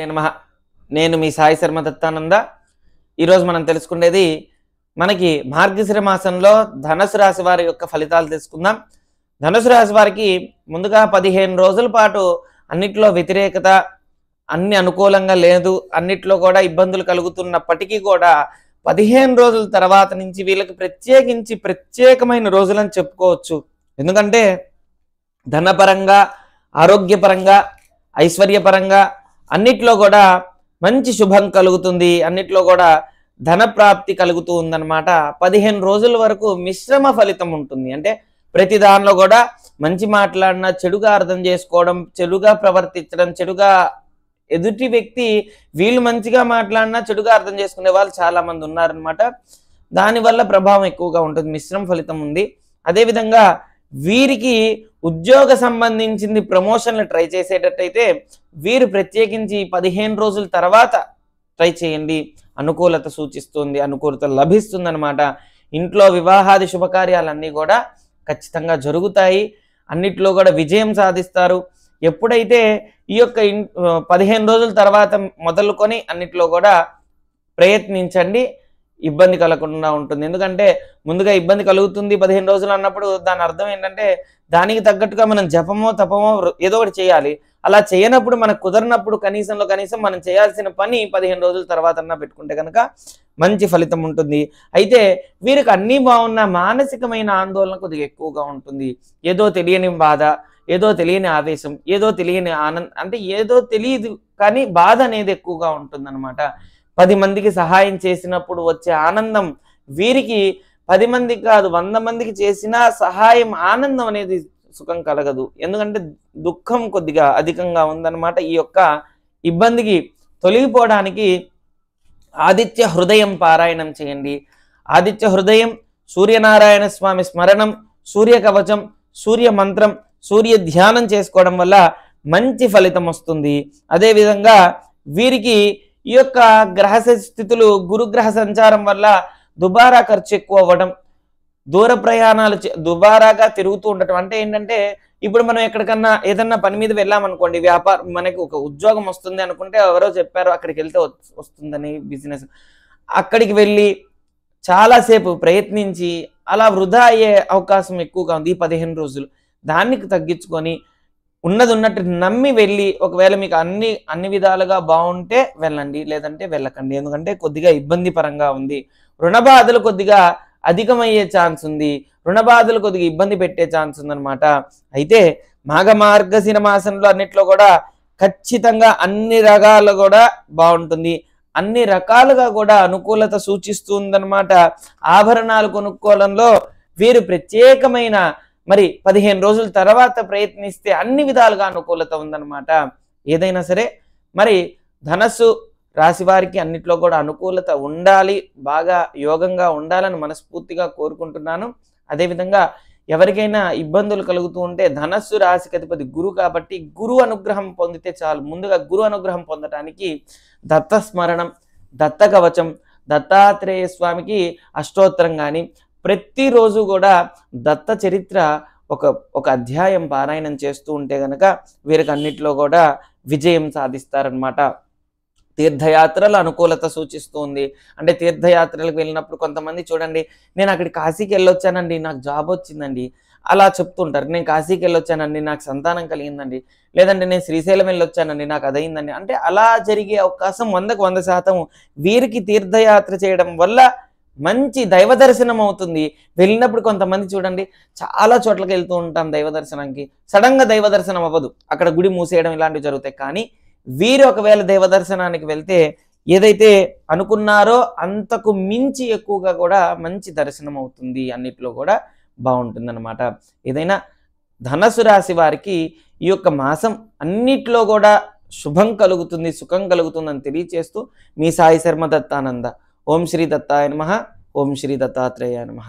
నమః. నేను మీ సాయి శర్మ దత్తానంద. ఈరోజు మనం తెలుసుకునేది మనకి మార్గశిర మాసంలో ధనుసు రాశి వారి యొక్క ఫలితాలు తెలుసుకుందాం. ధనుసు రాశి వారికి ముందుగా 15 రోజుల పాటు అన్నిట్లో వ్యతిరేకత, అన్ని అనుకూలంగా లేదు, అన్నిట్లో కూడా ఇబ్బందులు కలుగుతున్నప్పటికీ కూడా 15 రోజుల తర్వాత నుంచి వీళ్ళకి ప్రత్యేకమైన రోజులని చెప్పుకోవచ్చు. ఎందుకంటే ధనపరంగా, ఆరోగ్యపరంగా, ఐశ్వర్యపరంగా అన్నిట్లో కూడా మంచి శుభం కలుగుతుంది. అన్నిట్లో కూడా ధన ప్రాప్తి కలుగుతూ ఉందన్నమాట. 15 రోజుల వరకు మిశ్రమ ఫలితం ఉంటుంది. అంటే ప్రతి దానిలో కూడా మంచి మాట్లాడినా చెడుగా అర్థం చేసుకోవడం, చెడుగా ప్రవర్తించడం, చెడుగా ఎదుటి వ్యక్తి వీళ్ళు మంచిగా మాట్లాడినా చెడుగా అర్థం చేసుకునే వాళ్ళు చాలా మంది ఉన్నారనమాట. దానివల్ల ప్రభావం ఎక్కువగా ఉంటుంది, మిశ్రమ ఫలితం ఉంది. అదేవిధంగా వీరికి ఉద్యోగ సంబంధించింది ప్రమోషన్లు ట్రై చేసేటట్టయితే వీరు ప్రత్యేకించి 15 రోజుల తర్వాత ట్రై చేయండి. అనుకూలత సూచిస్తుంది, అనుకూలత లభిస్తుంది అనమాట. ఇంట్లో వివాహాది శుభకార్యాలన్నీ కూడా ఖచ్చితంగా జరుగుతాయి. అన్నిట్లో కూడా విజయం సాధిస్తారు. ఎప్పుడైతే ఈ యొక్క 15 రోజుల తర్వాత మొదలుకొని అన్నిట్లో కూడా ప్రయత్నించండి, ఇబ్బంది కలగకుండా ఉంటుంది. ఎందుకంటే ముందుగా ఇబ్బంది కలుగుతుంది 15 రోజులు అన్నప్పుడు దాని అర్థం ఏంటంటే దానికి తగ్గట్టుగా మనం జపమో తపమో ఏదో ఒకటి చేయాలి. అలా చేయనప్పుడు మనకు కుదరనప్పుడు కనీసం మనం చేయాల్సిన పని 15 రోజుల తర్వాత అన్నా పెట్టుకుంటే కనుక మంచి ఫలితం ఉంటుంది. అయితే వీరికి అన్నీ బాగున్న మానసికమైన ఆందోళన కొద్దిగా ఎక్కువగా ఉంటుంది. ఏదో తెలియని బాధ, ఏదో తెలియని ఆవేశం, ఏదో తెలియని ఆనందం, అంటే ఏదో తెలియదు కానీ బాధ అనేది ఎక్కువగా ఉంటుందన్నమాట. 10 మందికి సహాయం చేసినప్పుడు వచ్చే ఆనందం వీరికి 10 మందికి కాదు 100 మందికి చేసినా సహాయం, ఆనందం అనేది సుఖం కలగదు. ఎందుకంటే దుఃఖం కొద్దిగా అధికంగా ఉందన్నమాట. ఈ యొక్క ఇబ్బందికి తొలగిపోవడానికి ఆదిత్య హృదయం పారాయణం చేయండి. ఆదిత్య హృదయం, సూర్యనారాయణ స్వామి స్మరణం, సూర్య కవచం, సూర్య మంత్రం, సూర్య ధ్యానం చేసుకోవడం వల్ల మంచి ఫలితం వస్తుంది. అదేవిధంగా వీరికి ఈ యొక్క గ్రహ స్థితులు, గురుగ్రహ సంచారం వల్ల దుబారా ఖర్చు ఎక్కువ అవ్వడం, దూర ప్రయాణాలు దుబారాగా తిరుగుతూ ఉండటం. అంటే ఏంటంటే ఇప్పుడు మనం ఎక్కడికన్నా ఏదన్నా పని మీద వెళ్ళామనుకోండి, వ్యాపారం మనకి ఒక ఉద్యోగం వస్తుంది అనుకుంటే ఎవరో చెప్పారు అక్కడికి వెళ్తే వస్తుందని బిజినెస్, అక్కడికి వెళ్ళి చాలాసేపు ప్రయత్నించి అలా వృధా అయ్యే అవకాశం ఎక్కువగా ఉంది ఈ 15 రోజులు. దానికి తగ్గించుకొని ఉన్నది ఉన్నట్టు నమ్మి వెళ్ళి, ఒకవేళ మీకు అన్ని విధాలుగా బాగుంటే వెళ్ళండి, లేదంటే వెళ్ళకండి. ఎందుకంటే కొద్దిగా ఇబ్బంది పరంగా ఉంది. రుణ బాధలు కొద్దిగా అధికమయ్యే ఛాన్స్ ఉంది, రుణ బాధలు కొద్దిగా ఇబ్బంది పెట్టే ఛాన్స్ ఉందన్నమాట. అయితే మార్గశిర మాసంలో అన్నిట్లో కూడా ఖచ్చితంగా అన్ని రకాలు కూడా బాగుంటుంది, అన్ని రకాలుగా కూడా అనుకూలత సూచిస్తుందన్నమాట. ఆభరణాలు కొనుక్కోవడంలో వీరు ప్రత్యేకమైన 15 రోజుల తర్వాత ప్రయత్నిస్తే అన్ని విధాలుగా అనుకూలత ఉందన్నమాట. ఏదైనా సరే ధనస్సు రాశి వారికి అన్నిట్లో కూడా అనుకూలత ఉండాలి, బాగా యోగంగా ఉండాలని మనస్ఫూర్తిగా కోరుకుంటున్నాను. అదేవిధంగా ఎవరికైనా ఇబ్బందులు కలుగుతూ ఉంటే ధనస్సు రాశికి అధిపతి గురు కాబట్టి గురు అనుగ్రహం పొందితే చాలు. ముందుగా గురు అనుగ్రహం పొందడానికి దత్త స్మరణం, దత్త కవచం, దత్తాత్రేయ స్వామికి అష్టోత్తరం కానీ ప్రతిరోజు కూడా దత్త చరిత్ర ఒక అధ్యాయం పారాయణం చేస్తూ ఉంటే గనక వీరికి అన్నిట్లో కూడా విజయం సాధిస్తారనమాట. తీర్థయాత్రల అనుకూలత సూచిస్తుంది. అంటే తీర్థయాత్రలకు వెళ్ళినప్పుడు కొంతమంది చూడండి, నేను అక్కడికి కాశీకి వెళ్ళొచ్చానండి, నాకు జాబ్ వచ్చిందండి అలా చెప్తుంటారు. నేను కాశీకి వెళ్ళొచ్చానండి, నాకు సంతానం కలిగిందండి, లేదంటే నేను శ్రీశైలం వెళ్ళొచ్చానండి, నాకు అదయిందండి. అంటే అలా జరిగే అవకాశం 100కు 100% వీరికి తీర్థయాత్ర చేయడం వల్ల మంచి దైవ దర్శనం అవుతుంది. వెళ్ళినప్పుడు కొంతమంది చూడండి, చాలా చోట్లకి వెళ్తూ ఉంటాం దైవ దర్శనానికి, సడన్గా దైవ దర్శనం అవ్వదు, అక్కడ గుడి మూసేయడం ఇలాంటివి జరుగుతాయి. కానీ వీరు ఒకవేళ దైవ దర్శనానికి వెళ్తే ఏదైతే అనుకున్నారో అంతకు మించి ఎక్కువగా కూడా మంచి దర్శనం అవుతుంది, అన్నిట్లో కూడా బాగుంటుందన్నమాట. ఏదైనా ధనస్సు రాశి వారికి ఈ యొక్క మాసం అన్నిట్లో కూడా శుభం కలుగుతుంది, సుఖం కలుగుతుందని తెలియచేస్తూ మీ సాయి శర్మ దత్తానంద. ఓం శ్రీ దత్తాయ నమః. ఓం శ్రీ దత్తాత్రేయాయ నమః.